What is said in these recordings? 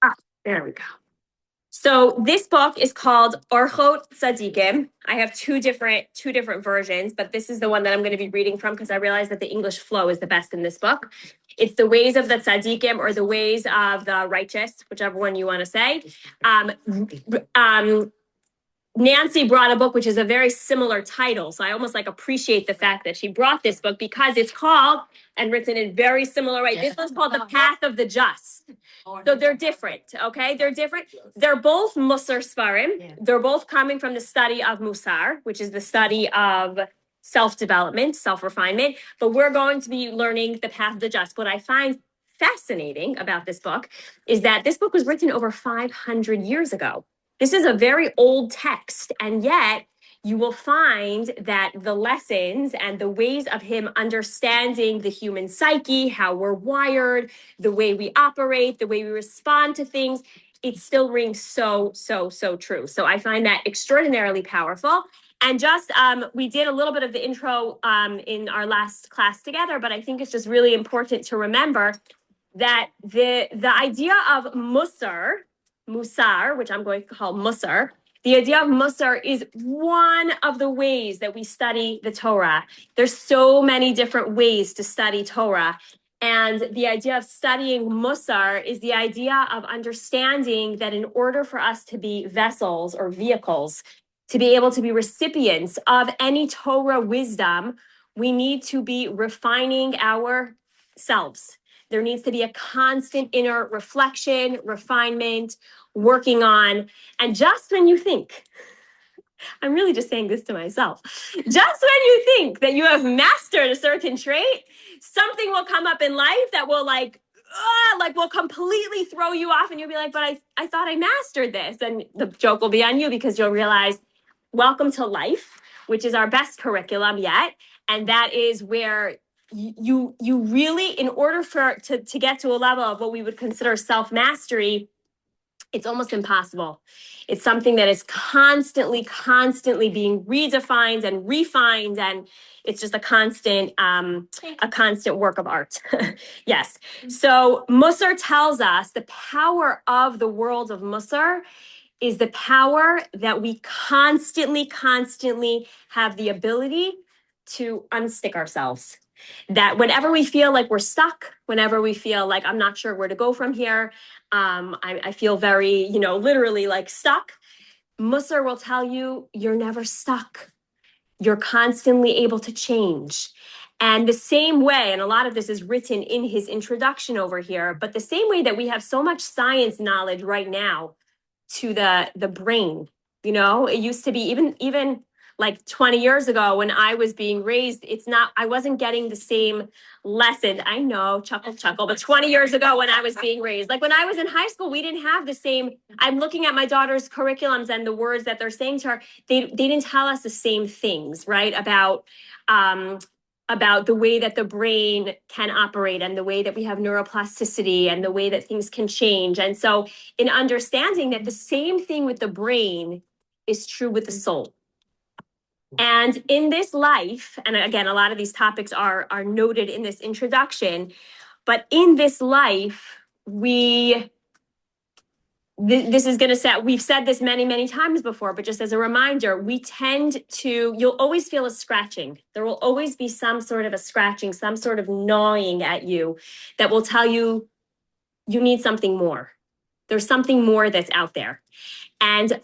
Ah, there we go. So this book is called Orchot Tzadikim. I have two different versions, but this is the one that I'm going to be reading from because I realized that the English flow is the best in this book. It's the ways of the tzaddikim or the ways of the righteous, whichever one you want to say. Um, Nancy brought a book which is a very similar title. So I almost like appreciate the fact that she brought this book because it's called and written in very similar way. This one's called The Path of the Just. So they're different, okay? They're different. They're both Musar Svarim. They're both coming from the study of Musar, which is the study of self-development, self-refinement. But we're going to be learning The Path of the Just. What I find fascinating about this book is that this book was written over 500 years ago. This is a very old text, and yet you will find that the lessons and the ways of him understanding the human psyche, how we're wired, the way we operate, the way we respond to things, it still rings so true. So I find that extraordinarily powerful. And just we did a little bit of the intro in our last class together, but I think it's just really important to remember that the idea of Musar, which I'm going to call Musar, the idea of Musar is one of the ways that we study the Torah. There's so many different ways to study Torah. And the idea of studying Musar is the idea of understanding that in order for us to be vessels or vehicles, to be able to be recipients of any Torah wisdom, we need to be refining ourselves. There needs to be a constant inner reflection, refinement, working on. And just when you think, I'm really just saying this to myself, just when you think that you have mastered a certain trait, something will come up in life that will will completely throw you off. And you'll be like, but I thought I mastered this. And the joke will be on you because you'll realize, welcome to life, which is our best curriculum yet. And that is where you really, in order to get to a level of what we would consider self-mastery, it's almost impossible. It's something that is constantly being redefined and refined, and it's just a constant work of art. Yes. So Musar tells us the power of the world of Musar is the power that we constantly have the ability to unstick ourselves. That whenever we feel like we're stuck, whenever we feel like I'm not sure where to go from here, I feel very, literally like stuck, Musar will tell you you're never stuck. You're constantly able to change. And the same way, and a lot of this is written in his introduction over here, but the same way that we have so much science knowledge right now to the brain, it used to be even like 20 years ago when I was being raised, I wasn't getting the same lesson. I know, chuckle, but 20 years ago when I was being raised, like when I was in high school, we didn't have the same. I'm looking at my daughter's curriculums and the words that they're saying to her. They didn't tell us the same things, right? About the way that the brain can operate and the way that we have neuroplasticity and the way that things can change. And so in understanding that the same thing with the brain is true with the soul. And in this life, and again, a lot of these topics are noted in this introduction, but in this life, this is going to set, we've said this many times before, but just as a reminder, you'll always feel a scratching. There will always be some sort of a scratching, some sort of gnawing at you that will tell you you need something more. There's something more that's out there. And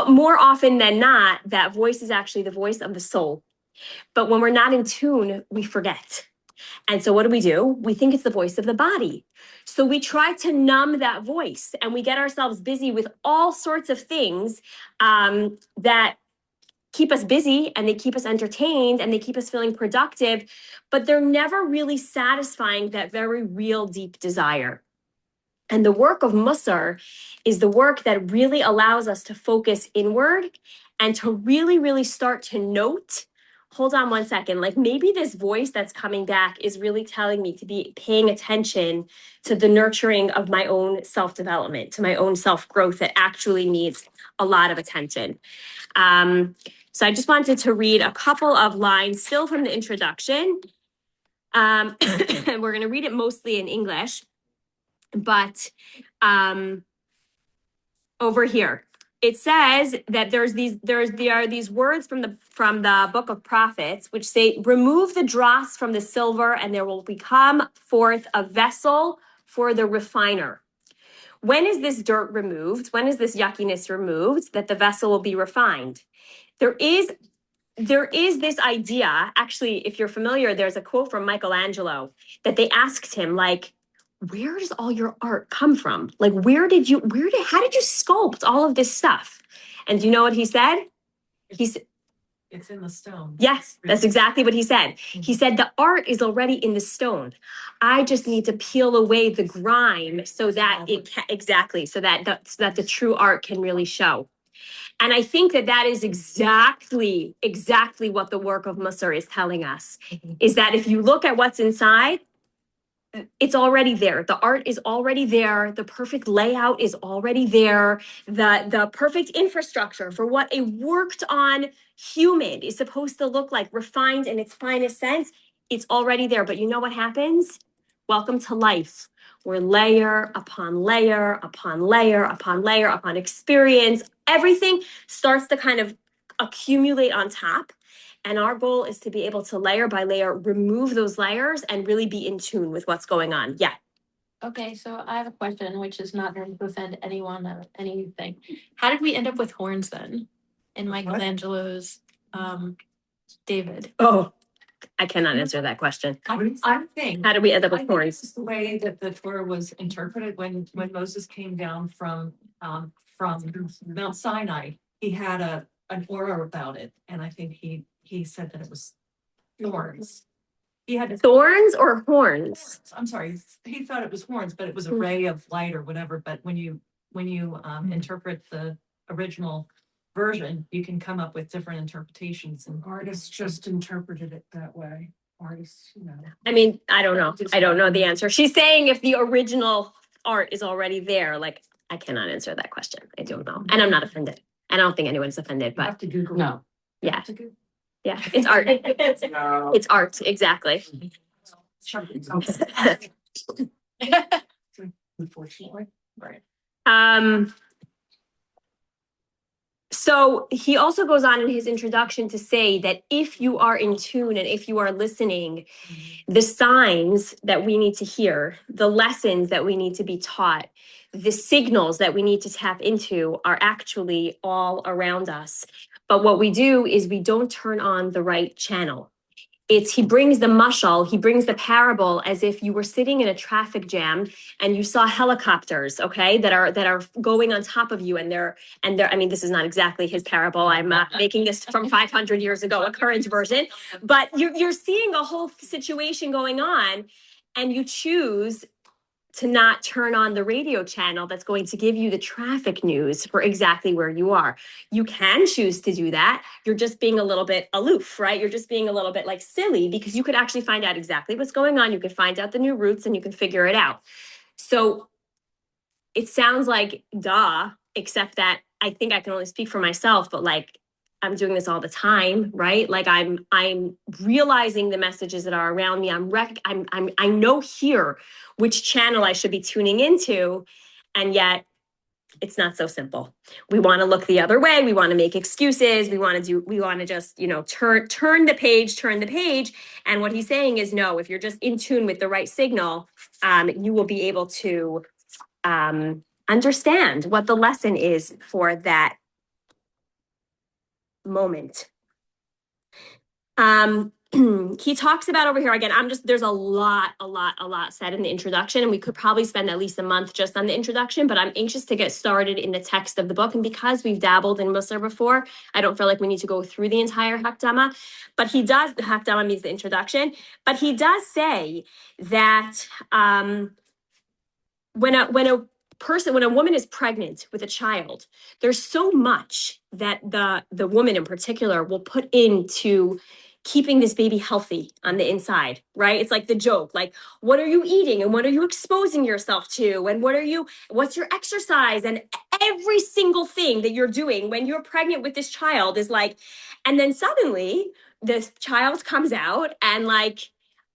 more often than not, that voice is actually the voice of the soul. But when we're not in tune, we forget. And so what do? We think it's the voice of the body. So we try to numb that voice and we get ourselves busy with all sorts of things that keep us busy and they keep us entertained and they keep us feeling productive, but they're never really satisfying that very real deep desire. And the work of Musar is the work that really allows us to focus inward and to really start to note, hold on one second, like maybe this voice that's coming back is really telling me to be paying attention to the nurturing of my own self-development, to my own self-growth that actually needs a lot of attention. So I just wanted to read a couple of lines still from the introduction. And we're going to read it mostly in English. But over here, it says that there are these words from the book of prophets which say, remove the dross from the silver and there will become forth a vessel for the refiner. When is this dirt removed? When is this yuckiness removed that the vessel will be refined? There is this idea, actually, if you're familiar, there's a quote from Michelangelo that they asked him, like, where does all your art come from? Like, how did you sculpt all of this stuff? And do you know what he said? It's in the stone. Yes, that's exactly what he said. He said, the art is already in the stone. I just need to peel away the grime so that so that the true art can really show. And I think that is exactly what the work of Musar is telling us, is that if you look at what's inside, it's already there. The art is already there. The perfect layout is already there. The perfect infrastructure for what a worked on human is supposed to look like, refined in its finest sense, it's already there. But you know what happens? Welcome to life. We're layer upon layer upon layer upon layer upon experience. Everything starts to kind of accumulate on top. And our goal is to be able to layer by layer, remove those layers and really be in tune with what's going on. Yeah. Okay, so I have a question, which is not going to offend anyone or anything. How did we end up with horns then in Michelangelo's David? Oh, I cannot answer that question. I think. How did we end up I with think horns? it's the way that the Torah was interpreted when Moses came down from Mount Sinai. He had an aura about it, and I think he said that it was thorns. He had Thorns or horns? I'm sorry, he thought it was horns, but it was a ray of light or whatever. But when you interpret the original version, you can come up with different interpretations, and artists just interpreted it that way. Artists, I mean, I don't know. I don't know the answer. She's saying if the original art is already there, like, I cannot answer that question. I don't know. And I'm not offended. I don't think anyone's offended, but to Google. No. yeah. Yeah, it's art. It's art, exactly. Unfortunately, right. So he also goes on in his introduction to say that if you are in tune and if you are listening, the signs that we need to hear, the lessons that we need to be taught, the signals that we need to tap into are actually all around us. But what we do is we don't turn on the right channel. He brings the mashal, he brings the parable as if you were sitting in a traffic jam and you saw helicopters, okay, that are going on top of you, and they're I mean, this is not exactly his parable. I'm making this from 500 years ago, a current version, but you're seeing a whole situation going on, and you choose to not turn on the radio channel that's going to give you the traffic news for exactly where you are. You can choose to do that. You're just being a little bit aloof, right? You're just being a little bit like silly, because you could actually find out exactly what's going on. You could find out the new routes and you can figure it out. So it sounds like duh, except that I think I can only speak for myself, but like, I'm doing this all the time, right? Like I'm realizing the messages that are around me. I know here which channel I should be tuning into, and yet it's not so simple. We want to look the other way. We want to make excuses. We want to just, turn the page. And what he's saying is, no, if you're just in tune with the right signal, you will be able to understand what the lesson is for that moment. He talks about over here again, there's a lot said in the introduction, and we could probably spend at least a month just on the introduction, but I'm anxious to get started in the text of the book. And because we've dabbled in Musar before, I don't feel like we need to go through the entire Hakdama, but the Hakdama means the introduction, but he does say that when a woman is pregnant with a child, there's so much that the woman in particular will put into keeping this baby healthy on the inside, right? It's like the joke, like, what are you eating and what are you exposing yourself to? And what's your exercise? And every single thing that you're doing when you're pregnant with this child is like, and then suddenly this child comes out and like,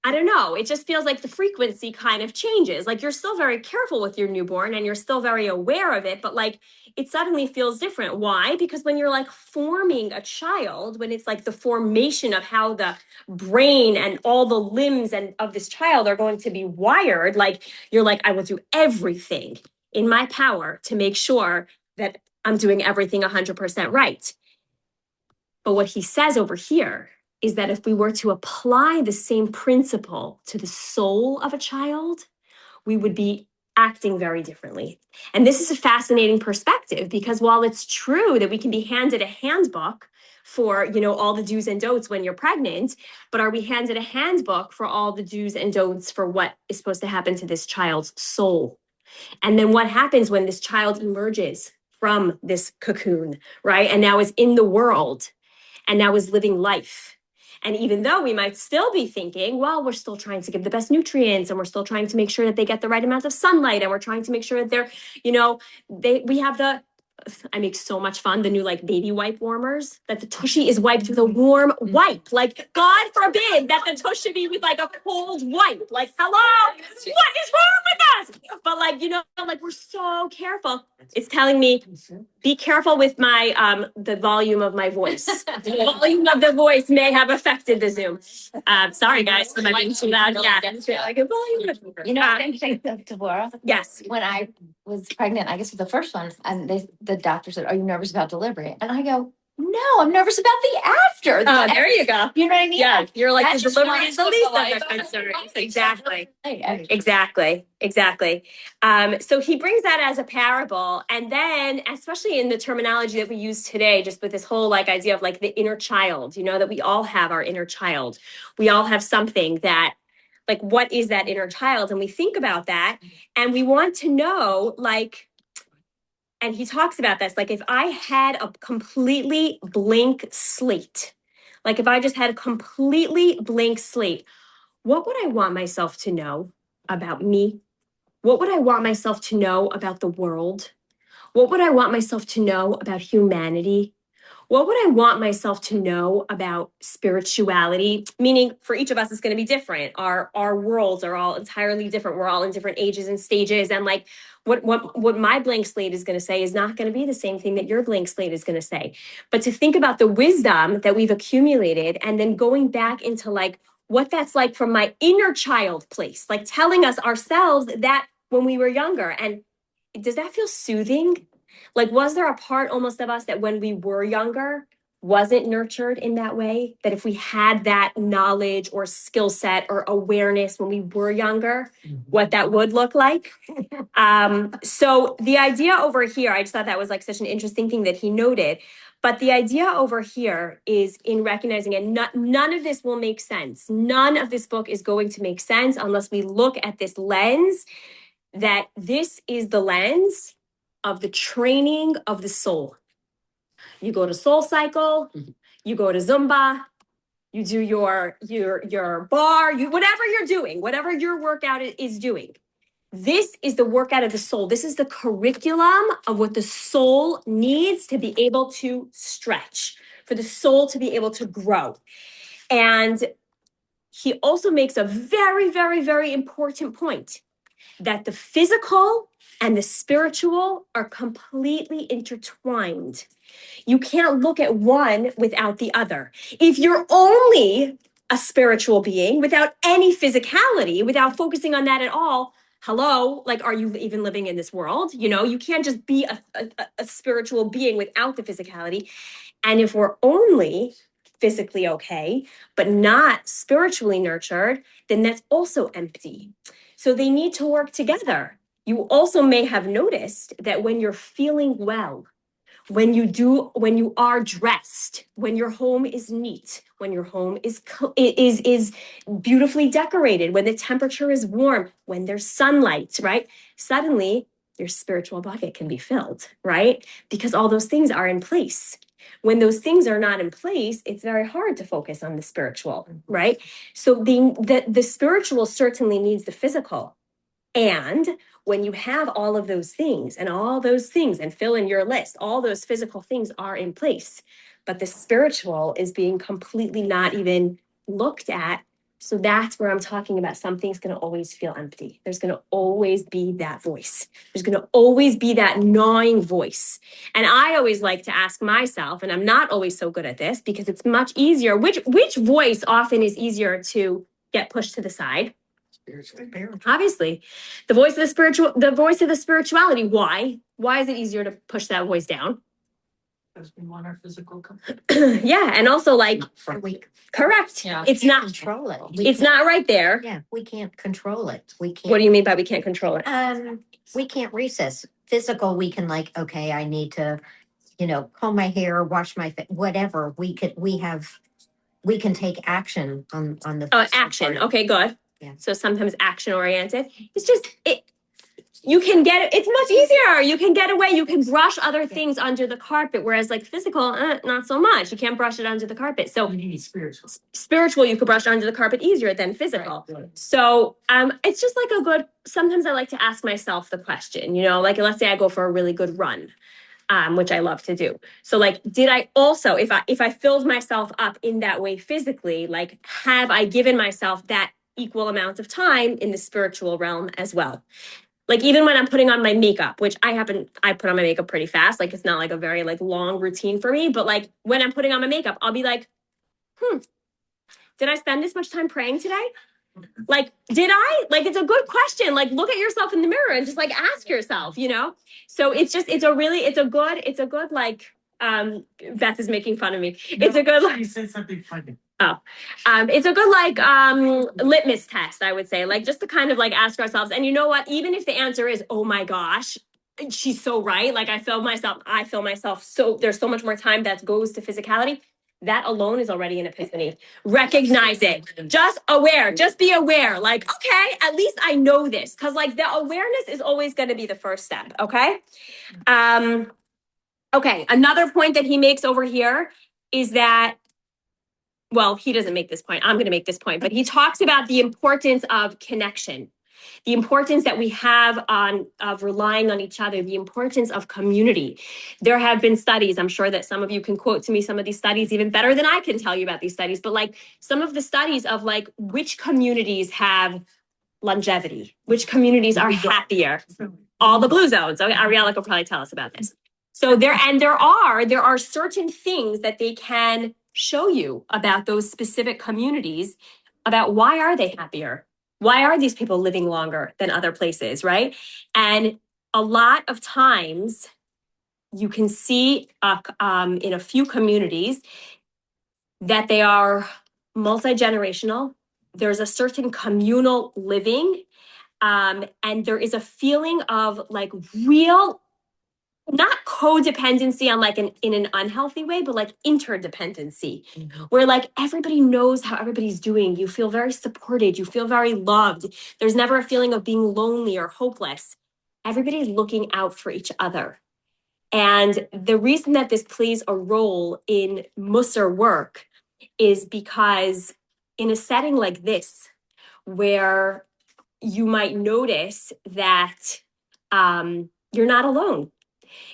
I don't know. It just feels like the frequency kind of changes. Like you're still very careful with your newborn and you're still very aware of it, but like it suddenly feels different. Why? Because when you're like forming a child, when it's like the formation of how the brain and all the limbs and of this child are going to be wired, like you're like, I will do everything in my power to make sure that I'm doing everything 100% right. But what he says over here is that if we were to apply the same principle to the soul of a child, we would be acting very differently. And this is a fascinating perspective because while it's true that we can be handed a handbook for, all the do's and don'ts when you're pregnant, but are we handed a handbook for all the do's and don'ts for what is supposed to happen to this child's soul? And then what happens when this child emerges from this cocoon, right? And now is in the world and now is living life. And even though we might still be thinking, well, we're still trying to give the best nutrients and we're still trying to make sure that they get the right amount of sunlight and we're trying to make sure that they're, we have I make so much fun, the new like baby wipe warmers, that the tushy is wiped with a warm wipe. Like, God forbid that the tush should be with like a cold wipe. Like, hello, what is wrong with us? But like we're so careful. It's telling me, be careful with my the volume of my voice. The volume of the voice may have affected the Zoom. Sorry guys for my being too loud. Yeah, like a volume of Deborah, yes. when I was pregnant, I guess with the first one, and the doctor said, "Are you nervous about delivery?" And I go, "No, I'm nervous about the after." Oh, there you go. You know what I mean? Yeah, you're like That the just delivery runs is the with least the of life. their concerns. Exactly. Exactly. Exactly. So he brings that as a parable. And then, especially in the terminology that we use today, just with this whole like idea of like the inner child, that we all have our inner child. We all have something that, like, what is that inner child? And we think about that and we want to know, like, and he talks about this, like if I had a completely blank slate, like if I just had a completely blank slate, what would I want myself to know about me? What would I want myself to know about the world? What would I want myself to know about humanity? What would I want myself to know about spirituality? Meaning for each of us, it's going to be different. Our worlds are all entirely different. We're all in different ages and stages. And like what my blank slate is going to say is not going to be the same thing that your blank slate is going to say. But to think about the wisdom that we've accumulated and then going back into like what that's like from my inner child place, like telling us ourselves that when we were younger. And does that feel soothing? Like, was there a part almost of us that when we were younger wasn't nurtured in that way? That if we had that knowledge or skill set or awareness when we were younger, what that would look like? So the idea over here, I just thought that was like such an interesting thing that he noted. But the idea over here is in recognizing, and none of this will make sense. None of this book is going to make sense unless we look at this lens, that this is the lens of the training of the soul. You go to Soul Cycle, you go to Zumba, you do your bar, whatever you're doing, whatever your workout is doing. This is the workout of the soul. This is the curriculum of what the soul needs to be able to stretch, for the soul to be able to grow. And he also makes a very, very, very important point, that the physical and the spiritual are completely intertwined. You can't look at one without the other. If you're only a spiritual being without any physicality, without focusing on that at all, hello, like, are you even living in this world? You can't just be a spiritual being without the physicality. And if we're only physically okay, but not spiritually nurtured, then that's also empty. So they need to work together. You also may have noticed that when you're feeling well, when you are dressed, when your home is neat, when your home is beautifully decorated, when the temperature is warm, when there's sunlight, right? Suddenly your spiritual bucket can be filled, right? Because all those things are in place. When those things are not in place, it's very hard to focus on the spiritual, right? So the spiritual certainly needs the physical. And when you have all of those things and fill in your list, all those physical things are in place, but the spiritual is being completely not even looked at So that's where I'm talking about something's going to always feel empty. There's going to always be that voice. There's going to always be that gnawing voice. And I always like to ask myself, and I'm not always so good at this because it's much easier. Which voice often is easier to get pushed to the side? Obviously, the voice of the spirituality. Why? Why is it easier to push that voice down? Because we want our physical comfort. Yeah, and also like We correct. Yeah. It's can't not. control it. It's not right there. Yeah, we can't control it. We can't. What do you mean by we can't control it? We can't recess. Physical, we can like, okay, I need to, comb my hair, wash my face, whatever. We can take action on the. Oh, physical action. part. Okay, good. Yeah. So sometimes action oriented. It's just it. You can get it's much easier. You can get away. You can brush other things under the carpet, whereas like physical, not so much. You can't brush it under the carpet. So We need spiritual. spiritual, you could brush under the carpet easier than physical. So it's just like a good. Sometimes I like to ask myself the question. Like let's say I go for a really good run. Which I love to do. So like, did I also, if I filled myself up in that way physically, like have I given myself that equal amount of time in the spiritual realm as well? Like even when I'm putting on my makeup, which I put on my makeup pretty fast. Like it's not like a very like long routine for me, but like when I'm putting on my makeup, I'll be like, did I spend this much time praying today? Like, did I? Like, it's a good question. Like, look at yourself in the mirror and just like ask yourself, So it's a good like, Beth is making fun of me. It's a good like, You said something funny. it's a good like litmus test, I would say, like just to kind of like ask ourselves. And you know what? Even if the answer is, oh my gosh, she's so right. Like I feel myself so there's so much more time that goes to physicality. That alone is already an epiphany. Recognize it. Just be aware. Like, okay, at least I know this. Cause like the awareness is always going to be the first step. Okay. Okay. Another point that he makes over here is that, well, he doesn't make this point. I'm going to make this point, but he talks about the importance of connection, the importance that we have of relying on each other, the importance of community. There have been studies, I'm sure that some of you can quote to me some of these studies even better than I can tell you about these studies, but like some of the studies of like which communities have longevity, which communities are happier. All the blue zones. Okay, Ariella could probably tell us about this. So there are certain things that they can show you about those specific communities, about why are they happier? Why are these people living longer than other places, right? And a lot of times you can see in a few communities that they are multi-generational. There's a certain communal living, and there is a feeling of like real, not codependency on like in an unhealthy way, but like interdependency, where like everybody knows how everybody's doing. You feel very supported. You feel very loved. There's never a feeling of being lonely or hopeless. Everybody's looking out for each other. And the reason that this plays a role in Musser work is because in a setting like this, where you might notice that you're not alone.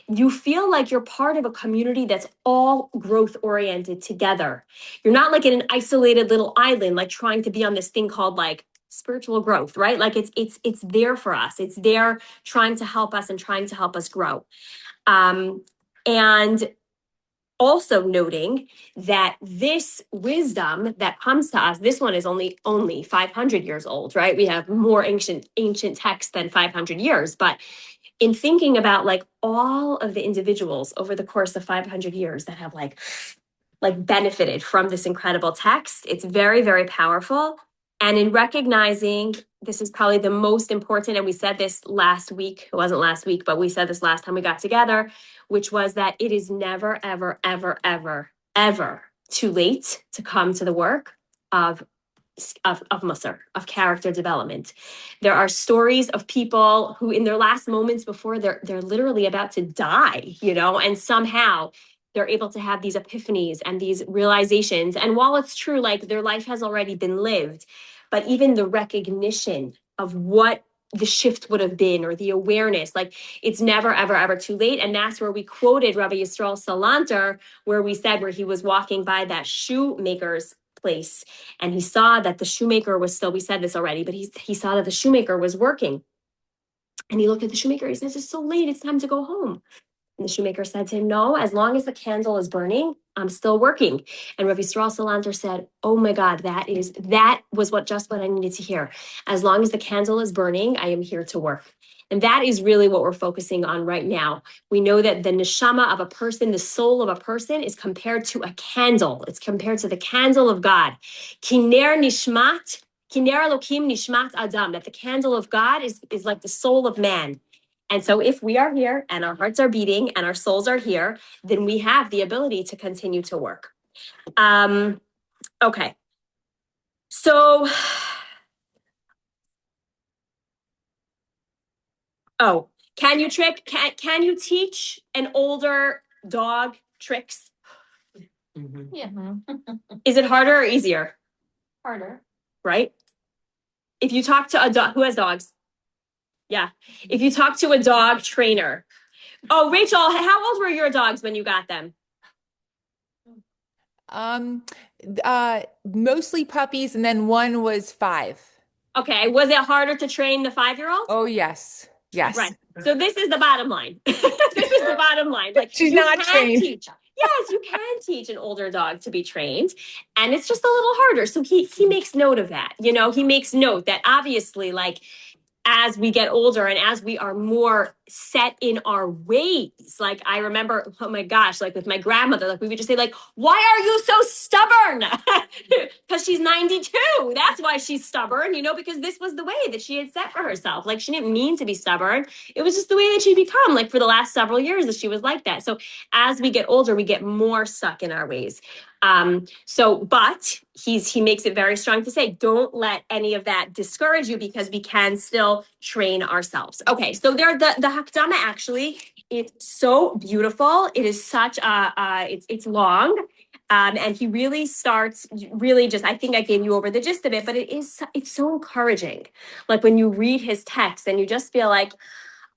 You feel like you're part of a community that's all growth oriented together. You're not like in an isolated little island, like trying to be on this thing called like spiritual growth, right? Like it's there for us. It's there trying to help us and trying to help us grow. And also noting that this wisdom that comes to us, this one is only 500 years old, right? We have more ancient texts than 500 years, but in thinking about like all of the individuals over the course of 500 years that have like benefited from this incredible text, it's very, very powerful. And in recognizing, this is probably the most important, and we said this last week, it wasn't last week, but we said this last time we got together, which was that it is never, ever, ever, ever, ever too late to come to the work of Musser, of character development. There are stories of people who in their last moments before they're literally about to die, and somehow they're able to have these epiphanies and these realizations. And while it's true, like their life has already been lived, but even the recognition of what the shift would have been, or the awareness, like it's never, ever, ever too late. And that's where we quoted Rabbi Yisrael Salanter, where he was walking by that shoemaker's place and he saw that the shoemaker was still, we said this already, but he saw that the shoemaker was working. And he looked at the shoemaker, he says, it's so late, it's time to go home. And the shoemaker said to him, no, as long as the candle is burning, I'm still working. And Rav Yisrael Salanter said, oh my God, that was just what I needed to hear. As long as the candle is burning, I am here to work. And that is really what we're focusing on right now. We know that the neshama of a person, the soul of a person, is compared to a candle. It's compared to the candle of God. Kiner Elokim nishmat adam, that the candle of God is like the soul of man. And so if we are here and our hearts are beating and our souls are here, then we have the ability to continue to work. Okay. So, can you teach an older dog tricks? Yeah, Is it harder or easier? harder. Right? If you talk to a dog, who has dogs? Yeah. If you talk to a dog trainer. Oh, Rachel, how old were your dogs when you got them? Mostly puppies, and then one was 5. Okay. Was it harder to train the 5-year-old? Oh, yes. Yes. Right. So this is the bottom line. This is the bottom line. Like She's you not can trained. teach. Yes, you can teach an older dog to be trained, and it's just a little harder. So he makes note of that. You know, he makes note that obviously, like, as we get older and as we are more set in our ways, like I remember, oh my gosh, like with my grandmother, like we would just say like, why are you so stubborn? Because she's 92. That's why she's stubborn, you know, because this was the way that she had set for herself. Like she didn't mean to be stubborn. It was just the way that she'd become, like for the last several years that she was like that. So as we get older, we get more stuck in our ways. But he makes it very strong to say, don't let any of that discourage you because we can still train ourselves. Okay, so the Hakdama actually, it's so beautiful. It is such it's long. And he really starts just, I think I gave you over the gist of it, but it's so encouraging. Like when you read his text and you just feel like,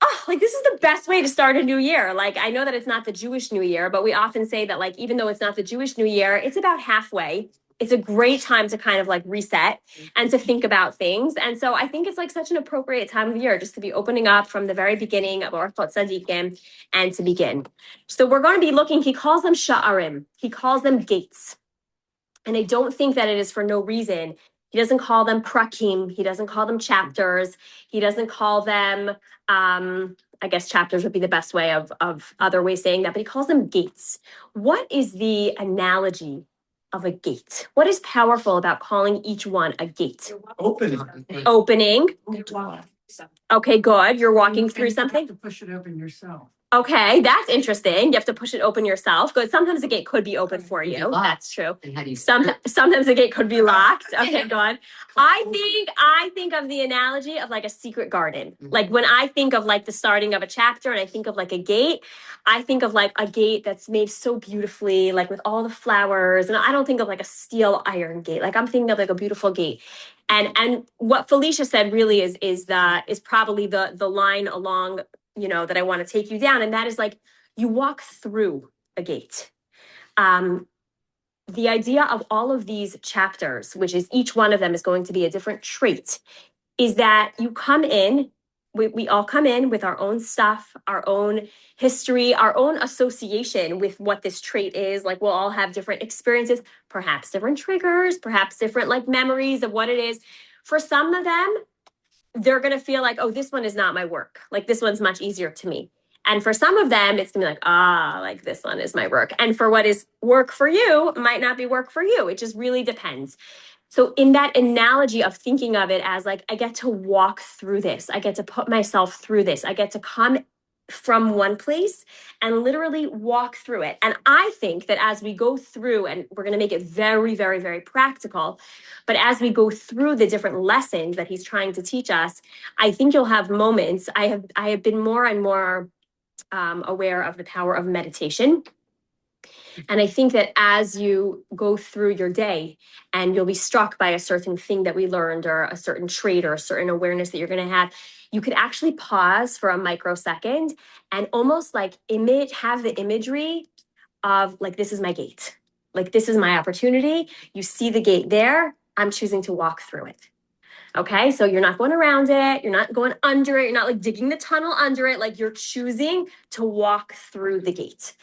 oh, like this is the best way to start a new year. Like I know that it's not the Jewish New Year, but we often say that like even though it's not the Jewish New Year, it's about halfway. It's a great time to kind of like reset and to think about things. And so I think it's like such an appropriate time of year just to be opening up from the very beginning of Orchot Tzadikim and to begin. So we're going to be looking, he calls them sha'arim. He calls them gates. And I don't think that it is for no reason. He doesn't call them prakim. He doesn't call them chapters. He doesn't call them, I guess chapters would be the best way of other ways saying that, but he calls them gates. What is the analogy of a gate? What is powerful about calling each one a gate? Opening. Okay, good. You're walking through something. To push it open yourself. Okay, that's interesting. You have to push it open yourself. Good. Sometimes the gate could be open for Could be you. locked. That's true. And how do you? Sometimes the gate could be locked. Okay, good. I think of the analogy of like a secret garden. Like when I think of like the starting of a chapter and I think of like a gate, I think of like a gate that's made so beautifully, like with all the flowers. And I don't think of like a steel iron gate. Like I'm thinking of like a beautiful gate. And what Felicia said really is probably the line along, you know, that I want to take you down. And that is like, you walk through a gate. The idea of all of these chapters, which is each one of them is going to be a different trait, is that you come in, we all come in with our own stuff, our own history, our own association with what this trait is. Like we'll all have different experiences, perhaps different triggers, perhaps different like memories of what it is. For some of them, they're going to feel like, oh, this one is not my work. Like this one's much easier to me. And for some of them, it's going to be like, like this one is my work. And for what is work for you might not be work for you. It just really depends. So in that analogy of thinking of it as like, I get to walk through this. I get to put myself through this. I get to come from one place and literally walk through it. And I think that as we go through, and we're going to make it very, very, very practical, but as we go through the different lessons that he's trying to teach us, I think you'll have moments. I have been more and more aware of the power of meditation. And I think that as you go through your day and you'll be struck by a certain thing that we learned or a certain trait or a certain awareness that you're going to have, you could actually pause for a microsecond and almost like have the imagery of like, this is my gate. Like, this is my opportunity. You see the gate there. I'm choosing to walk through it. Okay, so you're not going around it. You're not going under it. You're not like digging the tunnel under it. Like, you're choosing to walk through the gate.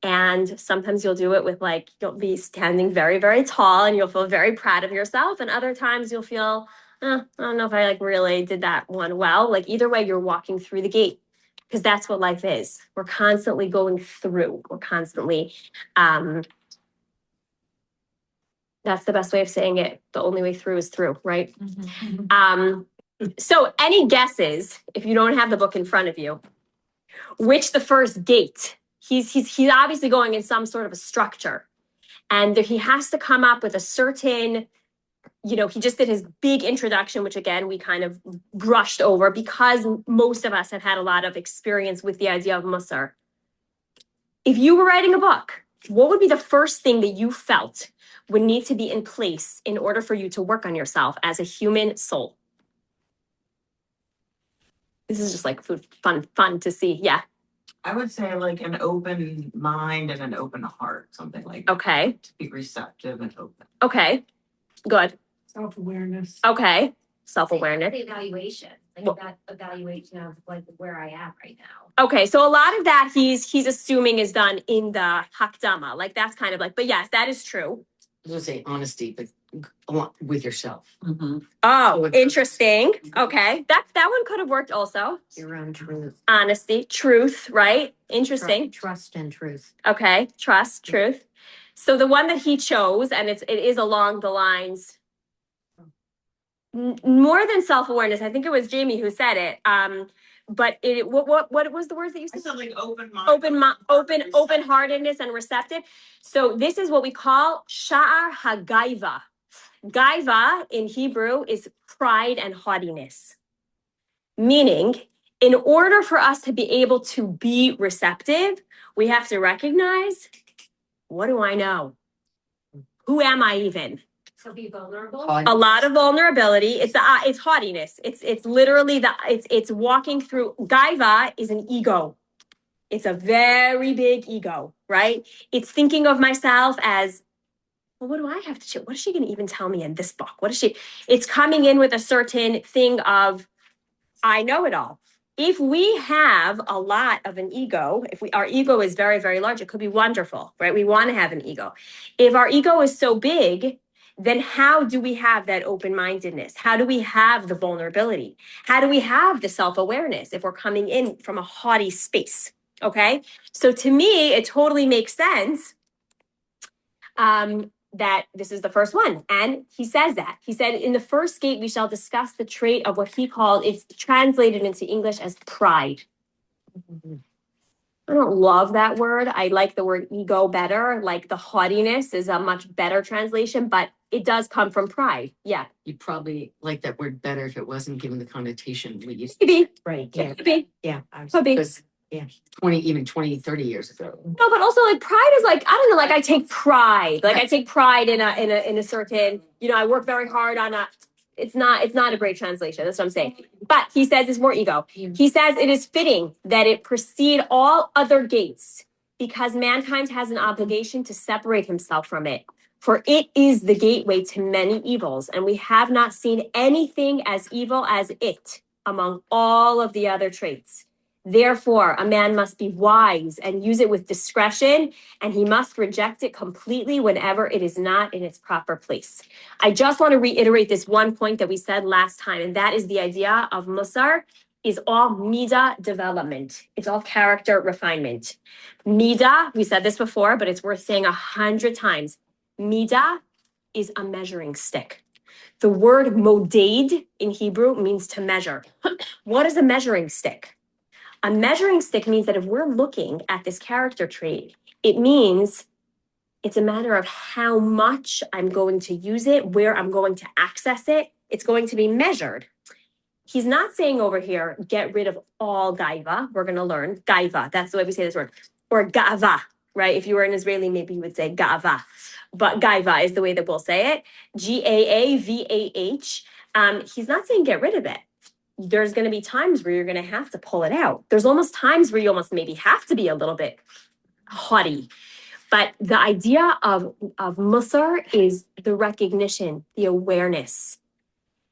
And sometimes you'll do it with like, you'll be standing very, very tall and you'll feel very proud of yourself. And other times you'll feel, I don't know if I like really did that one well. Like, either way, you're walking through the gate because that's what life is. We're constantly going through. We're constantly, that's the best way of saying it. The only way through is through, right? So any guesses, if you don't have the book in front of you, which the first gate? He's obviously going in some sort of a structure, and he has to come up with a certain, he just did his big introduction, which again, we kind of brushed over because most of us have had a lot of experience with the idea of Musar. If you were writing a book, what would be the first thing that you felt would need to be in place in order for you to work on yourself as a human soul? This is just like fun to see. Yeah. I would say like an open mind and an open heart, something like that. Okay. To be receptive and open. Okay. Good. Self-awareness. Okay. Self-awareness. The evaluation, like Well- that evaluation of like where I am right now. Okay, so a lot of that he's assuming is done in the Hakdama. Like, that's kind of like, but yes, that is true. I was gonna say honesty, but along with yourself. Oh, interesting. Okay. That one could have worked also. Your own truth. Honesty, truth, right? Interesting. Trust and truth. Okay. Trust, truth. So the one that he chose, and it is along the lines more than self-awareness. I think it was Jamie who said it. But what was the words that you I said? said like open mind. Open-heartedness and receptive. So this is what we call sha'ar hagaiva. Gaiva in Hebrew is pride and haughtiness. Meaning, in order for us to be able to be receptive, we have to recognize, what do I know? Who am I even? So be vulnerable. A lot of vulnerability. It's haughtiness. It's literally it's walking through. Gaiva is an ego. It's a very big ego, right? It's thinking of myself as, well, what do I have to show? What is she going to even tell me in this book? It's coming in with a certain thing of, I know it all. If we have a lot of an ego, our ego is very, very large, it could be wonderful, right? We want to have an ego. If our ego is so big, then how do we have that open-mindedness? How do we have the vulnerability? How do we have the self-awareness if we're coming in from a haughty space? Okay. So to me, it totally makes sense that this is the first one. And he says that. He said, in the first gate, we shall discuss the trait of what he called, it's translated into English as pride. I don't love that word. I like the word ego better. Like, the haughtiness is a much better translation, but it does come from pride. Yeah. You'd probably like that word better if it wasn't given the connotation we used. Maybe. Right. Could be. Yeah. Could be. Because, 20, 30 years ago. No, but also like pride is like, I don't know, like I take pride. Like, I take pride in a certain, I work very hard on it's not a great translation. That's what I'm saying. But he says it's more ego. He says it is fitting that it precede all other gates because mankind has an obligation to separate himself from it. For it is the gateway to many evils, and we have not seen anything as evil as it among all of the other traits. Therefore, a man must be wise and use it with discretion, and he must reject it completely whenever it is not in its proper place. I just want to reiterate this one point that we said last time, and that is the idea of Musar is all Midah development. It's all character refinement. Midah, we said this before, but it's worth saying 100 times. Midah is a measuring stick. The word moded in Hebrew means to measure. What is a measuring stick? A measuring stick means that if we're looking at this character trait, it means it's a matter of how much I'm going to use it, where I'm going to access it. It's going to be measured. He's not saying over here, get rid of all gaiva. We're going to learn gaiva. That's the way we say this word. Or ga'ava, right? If you were an Israeli, maybe you would say ga'ava. But gaiva is the way that we'll say it. Gaavah. He's not saying get rid of it. There's going to be times where you're going to have to pull it out. There's almost times where you almost maybe have to be a little bit haughty. But the idea of Musar is the recognition, the awareness.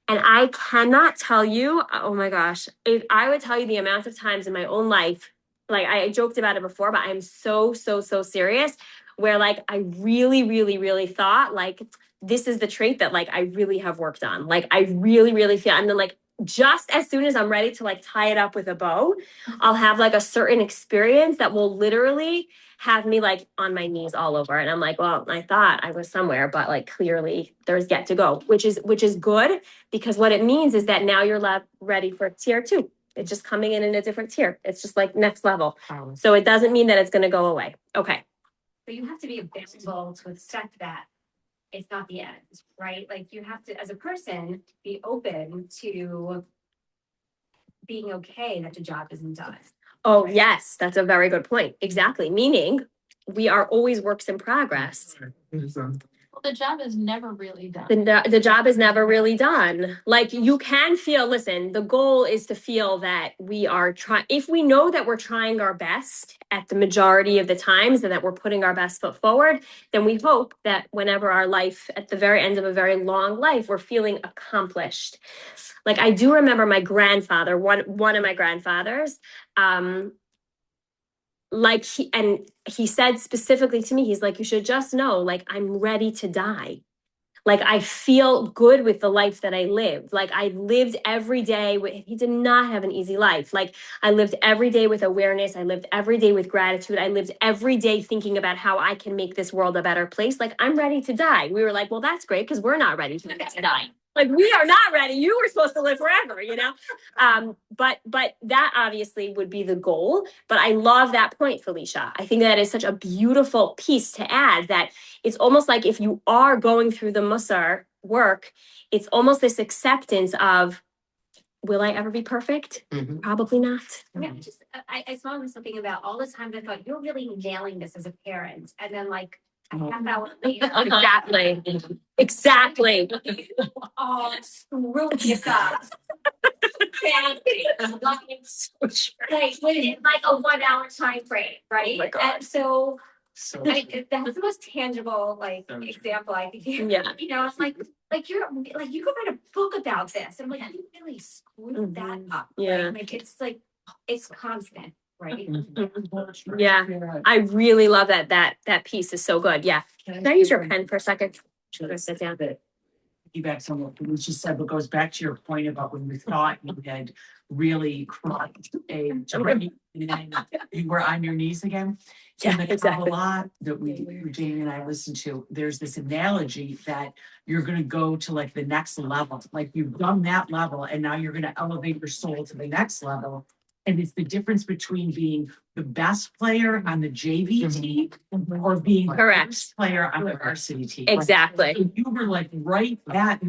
And I cannot tell you, oh my gosh, if I would tell you the amount of times in my own life, like I joked about it before, but I'm so serious, where like I really thought like this is the trait that like I really have worked on. Like I really feel, and then like just as soon as I'm ready to like tie it up with a bow, I'll have like a certain experience that will literally have me like on my knees all over. And I'm like, well, I thought I was somewhere, but like clearly there's yet to go, which is good, because what it means is that now you're ready for tier 2. It's just coming in a different tier. It's just like next level. So it doesn't mean that it's going to go away. Okay. But you have to be available to accept that it's not the end, right? Like you have to, as a person, be open to being okay that the job isn't done. Oh, yes. That's a very good point. Exactly. Meaning we are always works in progress. Well, the job is never really done. The job is never really done. Like you can feel, listen, the goal is to feel that we are trying, if we know that we're trying our best at the majority of the times and that we're putting our best foot forward, then we hope that whenever our life, at the very end of a very long life, we're feeling accomplished. Like I do remember my grandfather, one of my grandfathers, like he said specifically to me, he's like, you should just know, like, I'm ready to die. Like, I feel good with the life that I lived. Like, I lived every day he did not have an easy life. Like, I lived every day with awareness. I lived every day with gratitude. I lived every day thinking about how I can make this world a better place. Like, I'm ready to die. We were like, well, that's great, because we're not ready to die. Like, we are not ready. You were supposed to live forever, you know? But that obviously would be the goal. But I love that point, Felicia. I think that is such a beautiful piece to add, that it's almost like if you are going through the Musar work, it's almost this acceptance of, will I ever be perfect? Mhm. Probably not. I mean, I saw something about all the times I thought you're really nailing this as a parent. And then like a half hour later. Exactly. Oh, screw this up. Badly. Like within like a 1 hour time frame, right? Oh my God. And so that's the most tangible like example I think. Yeah. You know, it's like you're like you could write a book about this. I'm like, you really screwed that up. Yeah. Right? Like it's constant, right? Yeah. I really love that piece is so good. Yeah. Can I use your pen for a second? Sure. Sit down. Piggyback on what Felicia said, but goes back to your point about when you thought you had really crossed a journey and then you were on your knees again. Yeah, And the exactly. Kabbalah that Jamie and I listened to, there's this analogy that you're going to go to like the next level, like you've done that level and now you're going to elevate your soul to the next level. And it's the difference between being the best player on the JV team or being the Correct. best player on the varsity team. Exactly. So you were like you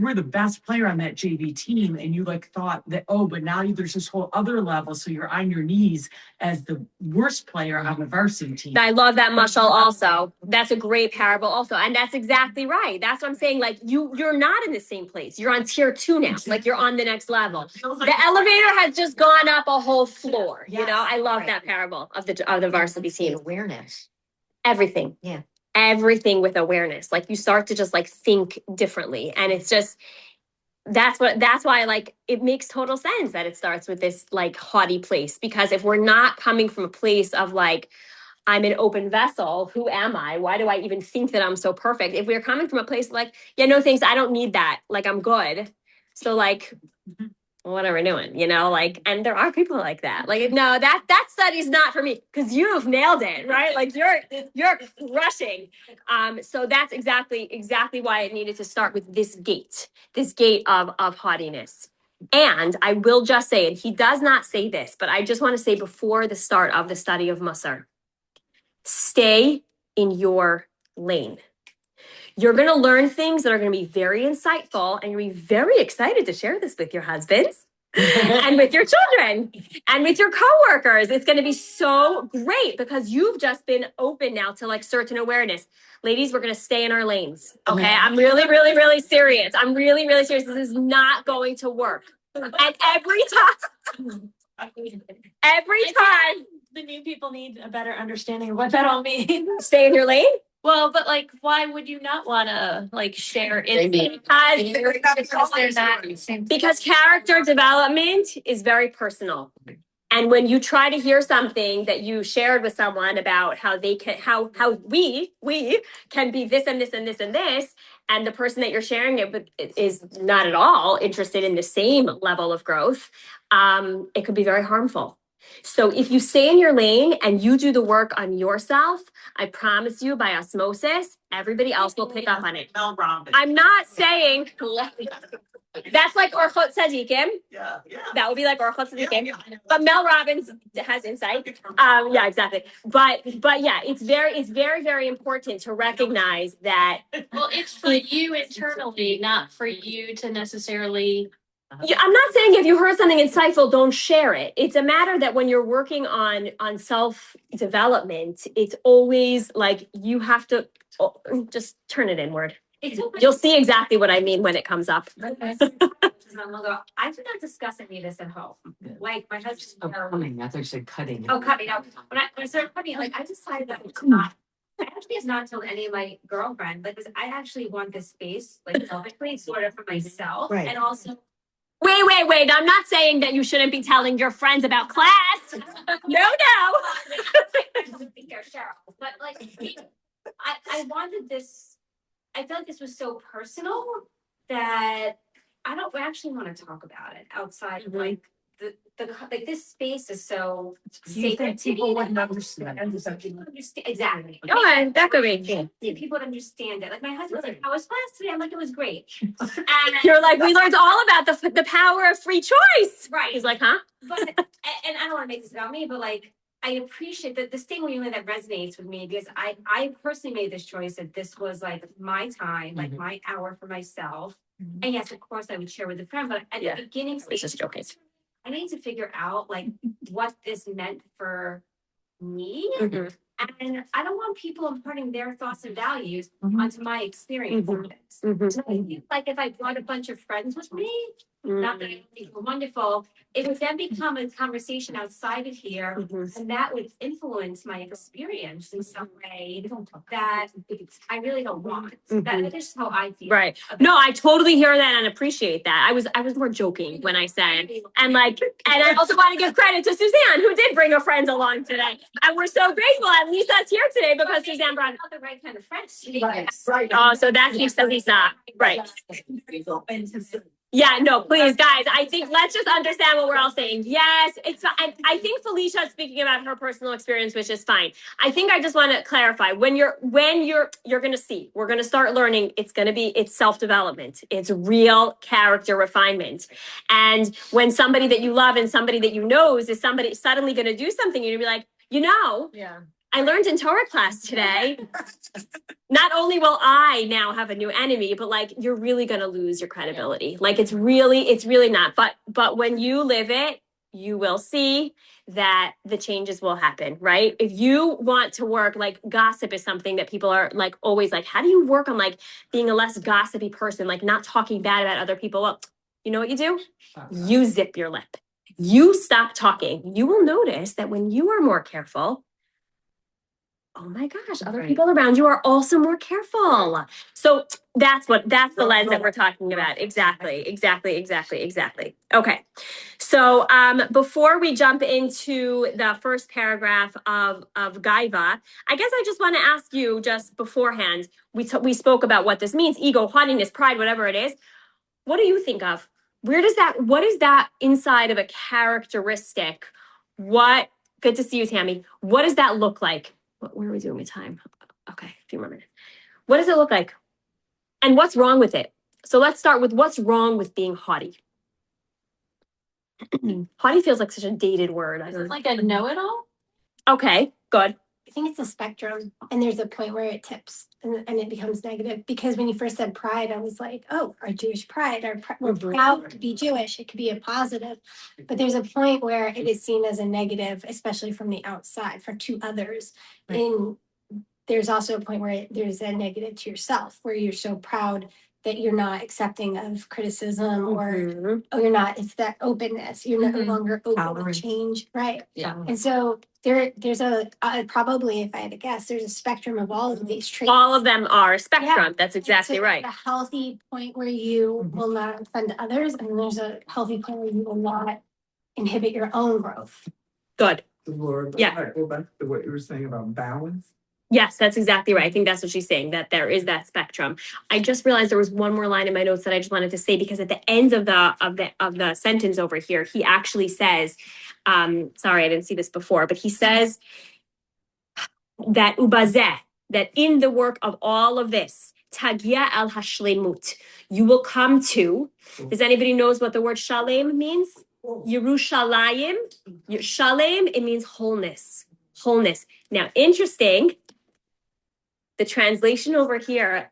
were the best player on that JV team, and you like thought that, oh, but now there's this whole other level. So you're on your knees as the worst player on the varsity team. I love that mushal also. That's a great parable also. And that's exactly right. That's what I'm saying. Like you're not in the same place. You're on tier 2 now. Like you're on the next level. The elevator has just gone up a whole floor. You know, I love that parable of the varsity The team. awareness. Everything. Yeah. Everything with awareness. Like you start to just like think differently. And it's just, that's why like it makes total sense that it starts with this like haughty place, because if we're not coming from a place of like, I'm an open vessel, who am I? Why do I even think that I'm so perfect? If we're coming from a place like, yeah, no thanks, I don't need that. Like I'm good. So like, what are we doing? You know, like, and there are people like that. Like, no, that study's not for me, because you've nailed it, right? Like you're rushing. So that's exactly why it needed to start with this gate of haughtiness. And I will just say, and he does not say this, but I just want to say before the start of the study of Musar, stay in your lane. You're going to learn things that are going to be very insightful, and you're going to be very excited to share this with your husbands and with your children and with your coworkers. It's going to be so great because you've just been open now to like certain awareness. Ladies, we're going to stay in our lanes. Okay. I'm really, really, really serious. I'm really, really serious. This is not going to work. And every time, The new people need a better understanding of what that all means. stay in your lane. Well, but like, why would you not wanna like share it? Maybe. Because character development is very personal. And when you try to hear something that you shared with someone about how they can, how we can be this and this and this and this, and the person that you're sharing it with is not at all interested in the same level of growth, it could be very harmful. So if you stay in your lane and you do the work on yourself, I promise you by osmosis, everybody else will pick up on it. Mel Robbins. I'm not saying that's like Orchot Tzadikim. Yeah. That would be like Orchot Tzadikim. Yeah. But Mel Robbins has insight. Yeah, exactly. But yeah, it's very important to recognize that. Well, it's for you internally, not for you to necessarily. Yeah, I'm not saying if you heard something insightful, don't share it. It's a matter that when you're working on self development, it's always like you have to just turn it inward. It's so You'll see exactly what I mean when it comes up. I did not discuss any of this at home. Like my husband. Oh, coming, I thought you said cutting. Oh, cutting out. When I started cutting, like I decided that it's not. I actually have not told any of my girlfriends, like, because I actually want this space, like, selfishly, sort of for myself, Right. and also. Wait. I'm not saying that you shouldn't be telling your friends about class. No. I don't think they're Cheryl, but like, I wanted this. I felt like this was so personal that I don't actually want to talk about it outside of like like this space is so Do you sacred think to me. people that wouldn't people understand? understand exactly. Okay, that could be. People would understand it. Like my husband's like, "How was class today?" I'm like, "It was great." And You're like, we learned all about the power of free choice. right. He's like, huh? But and I don't want to make this about me, but like I appreciate that this thing really that resonates with me because I personally made this choice that this was like my time, like my hour for myself. And yes, of course I would share with a friend, but at Yeah. the beginning I was just joking. I need to figure out like what this meant for me. Mhm. And I don't want people imparting their thoughts and values onto my experience of this. Mhm. So I feel like if I brought a bunch of friends with me, not that I don't think we're wonderful, it would then become a conversation outside of here, Mhm. and that would influence my experience in some way that I really don't want. That is how I feel. Right. No, I totally hear that and appreciate that. I was more joking when I said, and like, and I also want to give credit to Suzanne who did bring a friend along today, and we're so grateful. And Lisa's here today because Suzanne brought. Not the right kind of friends. Right. Oh, so that's Lisa. Right. Yeah, no, please, guys. I think let's just understand what we're all saying. Yes, it's fine. I think Felicia's speaking about her personal experience, which is fine. I think I just want to clarify when you're going to see, we're going to start learning. It's self-development. It's real character refinement. And when somebody that you love and somebody that you know is somebody suddenly going to do something, you're going to be like, Yeah. I learned in Torah class today. Not only will I now have a new enemy, but like you're really going to lose your credibility. Like it's really not. But when you live it, you will see that the changes will happen, right? If you want to work, like gossip is something that people are like always like, how do you work on like being a less gossipy person, like not talking bad about other people? Well, you know what you do? You zip your lip. You stop talking. You will notice that when you are more careful, oh my gosh, other people around you are also more careful. So that's the lens that we're talking about. Exactly. Okay. So before we jump into the first paragraph of Gaiva, I guess I just want to ask you just beforehand, we spoke about what this means, ego, haughtiness, pride, whatever it is. What do you think of? What is that inside of a characteristic? Good to see you, Tammy. What does that look like? Where are we doing with time? Okay, a few more minutes. What does it look like? And what's wrong with it? So let's start with what's wrong with being haughty. Haughty feels like such a dated word. I Is don't it like a know-it-all? Okay, good. I think it's a spectrum, and there's a point where it tips and it becomes negative. Because when you first said pride, I was like, oh, our Jewish pride, we're proud to be Jewish. It could be a positive, but there's a point where it is seen as a negative, especially from the outside, to others. Right. There's also a point where there's a negative to yourself, where you're so proud that you're not accepting of criticism or, Mhm. oh, you're not, it's that openness. You're no Mhm. longer open to Tolerance. change, right? Yeah. And so there's probably, if I had to guess, there's a spectrum of all of these traits. All of them are a spectrum. Yeah. That's And exactly so right. there's a healthy point where you Mhm. will not offend others, and there's a healthy point where you will not inhibit your own growth. Good. Laura, Yeah. I go back to what you were saying about balance. Yes, that's exactly right. I think that's what she's saying, that there is that spectrum. I just realized there was one more line in my notes that I just wanted to say, because at the end of the sentence over here, he actually says, sorry, I didn't see this before, but he says that ubazeh, that in the work of all of this, tagia al hashlemut, you will come to, does anybody knows what the word shalem means? Yerushalayim. Shalem, it means wholeness. Wholeness. Now, interesting, the translation over here,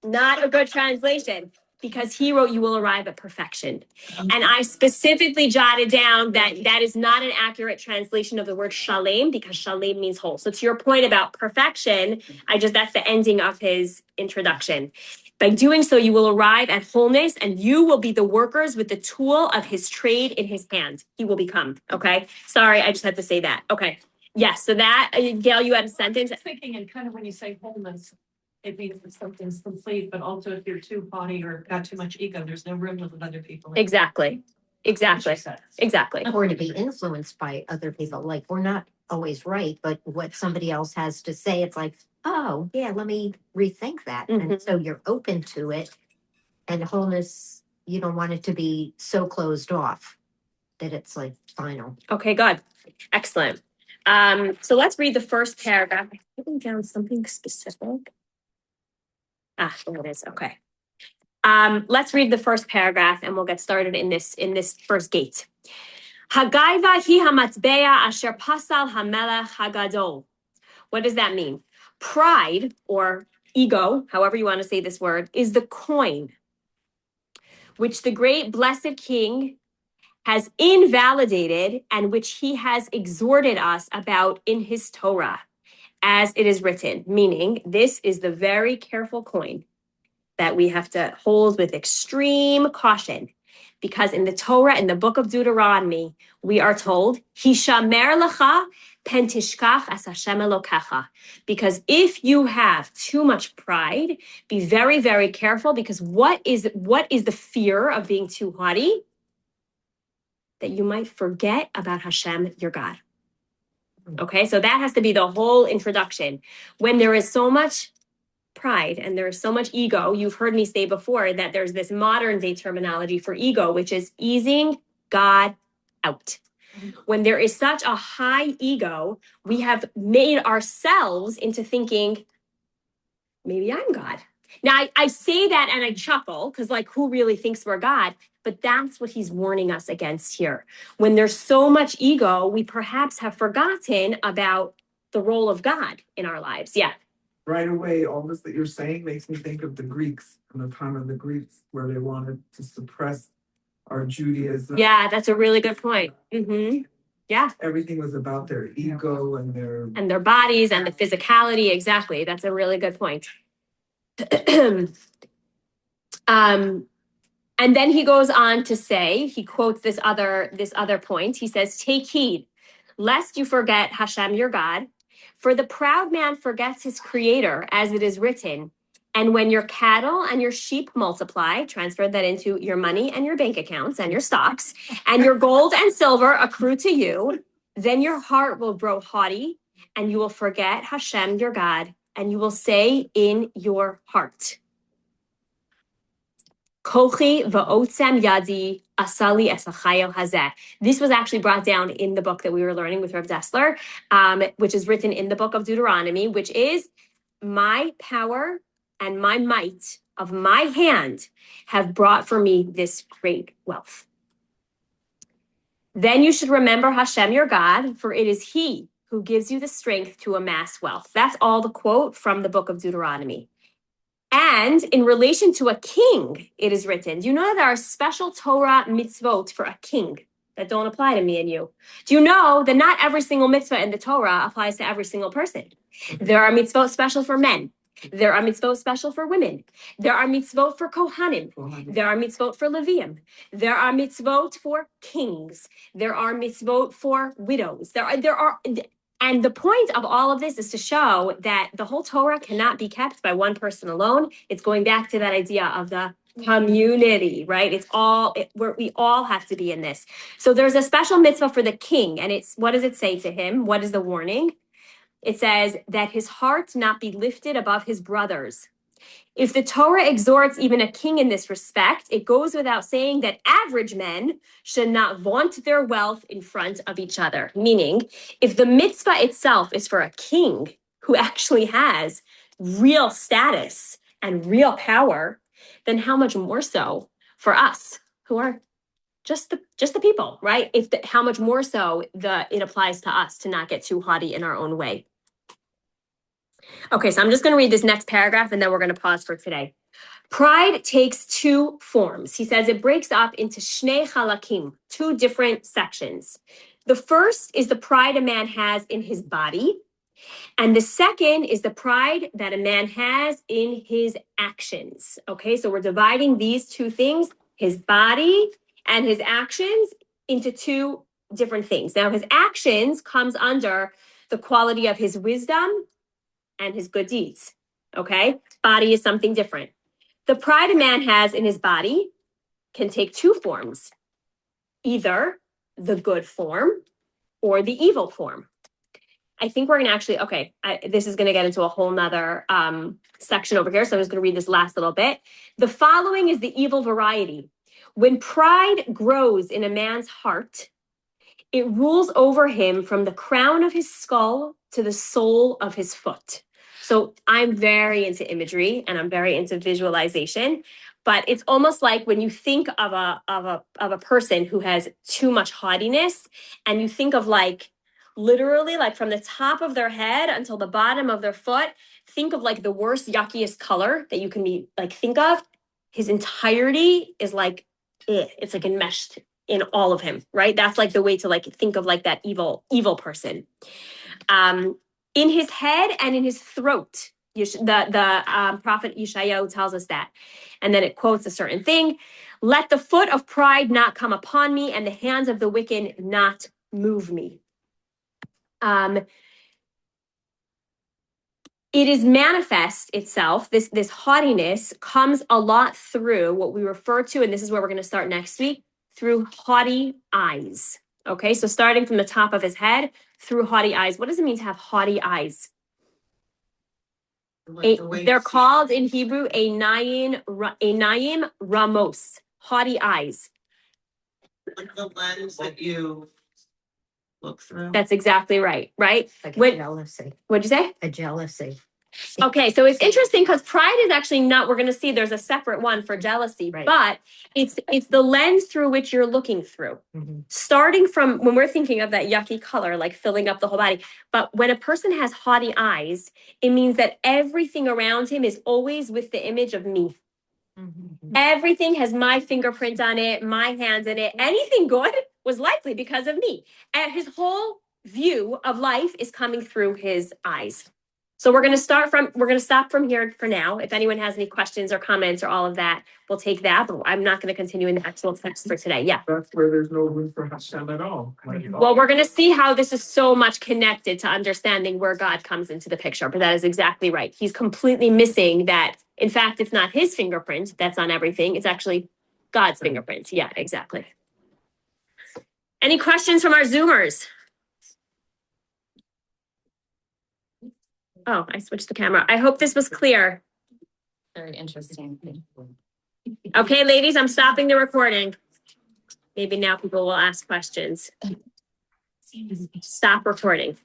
not a good translation, because he wrote, you will arrive at perfection. And I specifically jotted down that that is not an accurate translation of the word shalem, because shalem means whole. So to your point about perfection, that's the ending of his introduction. By doing so, you will arrive at wholeness, and you will be the workers with the tool of his trade in his hand. He will become, okay? Sorry, I just had to say that. Okay. Yes, so that, Gail, you had a sentence. I was thinking, and kind of when you say wholeness, it means that something's complete, but also if you're too haughty or got too much ego, there's no room with other people. Exactly. Exactly. She says. Exactly. Or to be influenced by other people. Like, we're not always right, but what somebody else has to say, it's like, oh, yeah, let me rethink that. And Mhm. so you're open to it. And wholeness, you don't want it to be so closed off that it's like final. Okay, good. Excellent. So let's read the first paragraph. I'm putting down something specific. There it is. Okay. Let's read the first paragraph and we'll get started in this first gate. Hagaiva hi hamatzbeya asher pasal hamelech hagadol. What does that mean? Pride, or ego, however you want to say this word, is the coin which the great blessed king has invalidated and which he has exhorted us about in his Torah, as it is written, meaning this is the very careful coin that we have to hold with extreme caution, because in the Torah, in the book of Deuteronomy, we are told, Hishamer lecha pen tishkach as Hashem Elokecha. Because if you have too much pride, be very, very careful, because what is the fear of being too haughty? That you might forget about Hashem, your God. Okay, so that has to be the whole introduction. When there is so much pride and there is so much ego, you've heard me say before that there's this modern day terminology for ego, which is easing God out. When there is such a high ego, we have made ourselves into thinking, maybe I'm God. Now, I say that and I chuckle, because like, who really thinks we're God? But that's what he's warning us against here. When there's so much ego, we perhaps have forgotten about the role of God in our lives. Yeah. Right away, all this that you're saying makes me think of the Greeks, in the time of the Greeks, where they wanted to suppress our Judaism. Yeah, that's a really good point. Yeah. Everything was about their ego and their bodies and the physicality. Exactly. That's a really good point. And then he goes on to say, he quotes this other point. He says, take heed, lest you forget Hashem, your God, for the proud man forgets his creator, as it is written. And when your cattle and your sheep multiply, transfer that into your money and your bank accounts and your stocks, and your gold and silver accrue to you, then your heart will grow haughty, and you will forget Hashem, your God, and you will say in your heart, Kochi va'otzem yadi asali esachayel hazeh. This was actually brought down in the book that we were learning with Rav Dessler, which is written in the book of Deuteronomy, which is my power and my might of my hand have brought for me this great wealth. Then you should remember Hashem, your God, for it is he who gives you the strength to amass wealth. That's all the quote from the book of Deuteronomy. And in relation to a king, it is written, do you know that there are special Torah mitzvot for a king that don't apply to me and you? Do you know that not every single mitzvah in the Torah applies to every single person? There are mitzvot special for men. There are mitzvot special for women. There are mitzvot for Kohanim. There are mitzvot for Levium. There are mitzvot for kings. There are mitzvot for widows. And the point of all of this is to show that the whole Torah cannot be kept by one person alone. It's going back to that idea of the community, right? We all have to be in this. So there's a special mitzvah for the king, and what does it say to him? What is the warning? It says that his heart not be lifted above his brothers. If the Torah exhorts even a king in this respect, it goes without saying that average men should not vaunt their wealth in front of each other. Meaning, if the mitzvah itself is for a king who actually has real status and real power, then how much more so for us who are just the people, right? How much more so it applies to us to not get too haughty in our own way. Okay, so I'm just going to read this next paragraph and then we're going to pause for today. Pride takes two forms. He says it breaks up into shnei chalakim, two different sections. The first is the pride a man has in his body. And the second is the pride that a man has in his actions. Okay, so we're dividing these two things, his body and his actions, into two different things. Now, his actions comes under the quality of his wisdom and his good deeds. Okay, body is something different. The pride a man has in his body can take two forms, either the good form or the evil form. I think we're going to actually, this is going to get into a whole nother section over here. So I'm just going to read this last little bit. The following is the evil variety. When pride grows in a man's heart, it rules over him from the crown of his skull to the sole of his foot. So I'm very into imagery and I'm very into visualization, but it's almost like when you think of a person who has too much haughtiness, and you think of literally from the top of their head until the bottom of their foot, think of the worst, yuckiest color that you can think of. His entirety is it's enmeshed in all of him, right? That's the way to think of that evil person. In his head and in his throat, the prophet Yeshayahu tells us that. And then it quotes a certain thing. Let the foot of pride not come upon me, and the hands of the wicked not move me. It is manifest itself, this haughtiness comes a lot through what we refer to, and this is where we're going to start next week, through haughty eyes. Okay, so starting from the top of his head through haughty eyes. What does it mean to have haughty eyes? They're called in Hebrew einayim ramos, haughty eyes. Like the lens that you look through. That's exactly right, right? Like a jealousy. What'd you say? A jealousy. Okay, so it's interesting because pride is actually not, we're going to see there's a separate one for jealousy, Right. but it's the lens through which you're looking through. Mhm. Starting from when we're thinking of that yucky color, filling up the whole body. But when a person has haughty eyes, it means that everything around him is always with the image of me. Mhm. Everything has my fingerprint on it, my hands in it. Anything good was likely because of me. And his whole view of life is coming through his eyes. So we're going to stop from here for now. If anyone has any questions or comments or all of that, we'll take that. But I'm not going to continue in the actual text for today. Yeah. That's where there's no room for Hashem at all. Well, we're going to see how this is so much connected to understanding where God comes into the picture. But that is exactly right. He's completely missing that. In fact, it's not his fingerprint that's on everything. It's actually God's fingerprint. Yeah, exactly. Any questions from our Zoomers? Oh, I switched the camera. I hope this was clear. Very interesting. Okay, ladies, I'm stopping the recording. Maybe now people will ask questions. Stop recording.